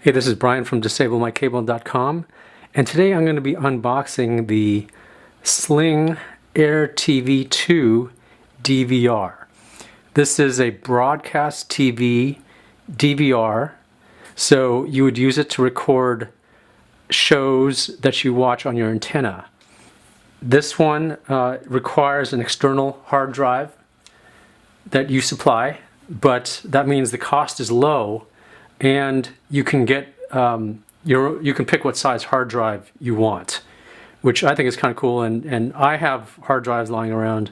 Hey, this is Brian from DisableMyCable.com, and today I'm going to be unboxing the Sling AirTV 2 DVR. This is a broadcast TV DVR, so you would use it to record shows that you watch on your antenna. This one requires an external hard drive that you supply, but that means the cost is low, and you can get you can pick what size hard drive you want, which I think is kind of cool. And I have hard drives lying around,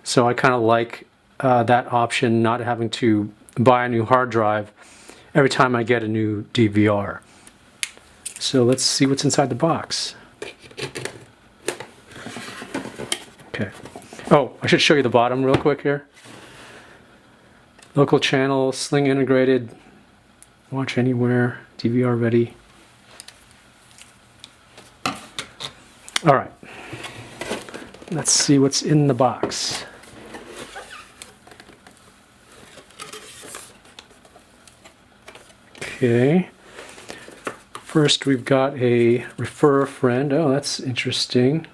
so I kind of like that option, not having to buy a new hard drive every time I get a new DVR. So let's see what's inside the box. Okay. Oh, I should show you the bottom real quick here. Local channel, Sling integrated, watch anywhere, DVR ready. All right, let's see what's in the box. Okay, first we've got a refer a friend. Oh, that's interesting.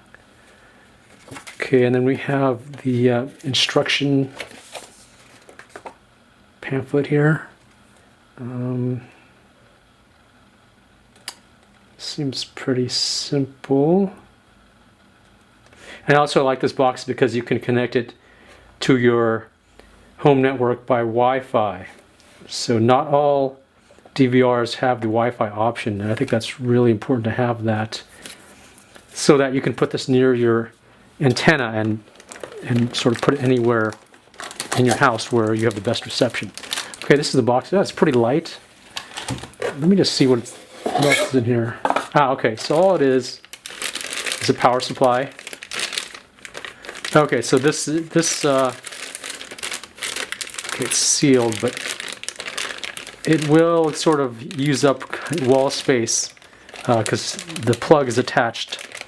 Okay, and then we have the instruction pamphlet here. Seems pretty simple. And I also like this box because you can connect it to your home network by Wi-Fi. So not all DVRs have the Wi-Fi option, and I think that's really important to have that, so that you can put this near your antenna and sort of put it anywhere in your house where you have the best reception. Okay, this is the box. That's pretty light. Let me just see what else is in here. Ah, okay, so all it is a power supply. Okay, so this okay, it's sealed, but it will sort of use up wall space because the plug is attached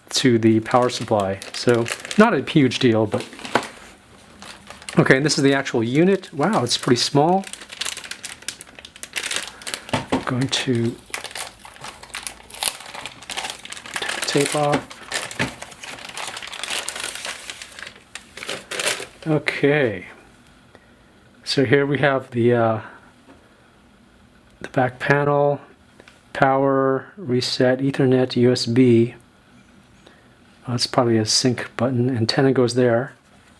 to the power supply. So not a huge deal, but okay, and this is the actual unit. Wow, it's pretty small. I'm going to take the tape off. Okay, so here we have the back panel, power, reset, Ethernet, USB. That's probably a sync button. Antenna goes there.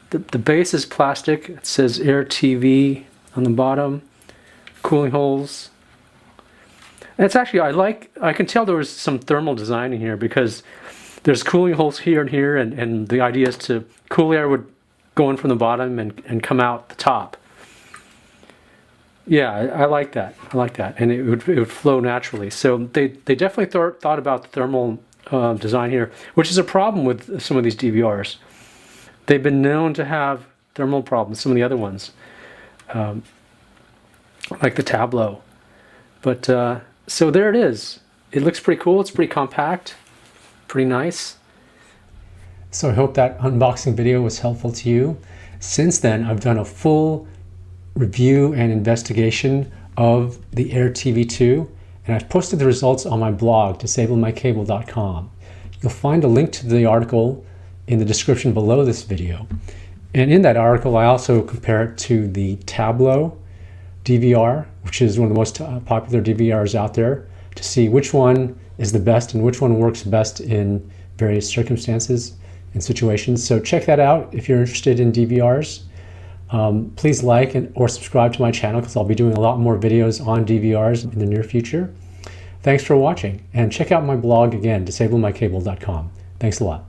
The base is plastic. It says AirTV on the bottom. Cooling holes. And it's actually, I can tell there was some thermal design in here, because there's cooling holes here and here, and the idea is to cool air would go in from the bottom and come out the top. Yeah, I like that. I like that, and it would flow naturally. So they definitely thought about the thermal design here, which is a problem with some of these DVRs. They've been known to have thermal problems, some of the other ones, like the Tablo. But so there it is. It looks pretty cool. It's pretty compact, pretty nice. So I hope that unboxing video was helpful to you. Since then, I've done a full review and investigation of the AirTV 2, and I've posted the results on my blog, DisableMyCable.com. You'll find a link to the article in the description below this video. And in that article, I also compare it to the Tablo DVR, which is one of the most popular DVRs out there, to see which one is the best and which one works best in various circumstances and situations. So check that out if you're interested in DVRs. Please like or subscribe to my channel, because I'll be doing a lot more videos on DVRs in the near future. Thanks for watching, and check out my blog again, DisableMyCable.com. Thanks a lot.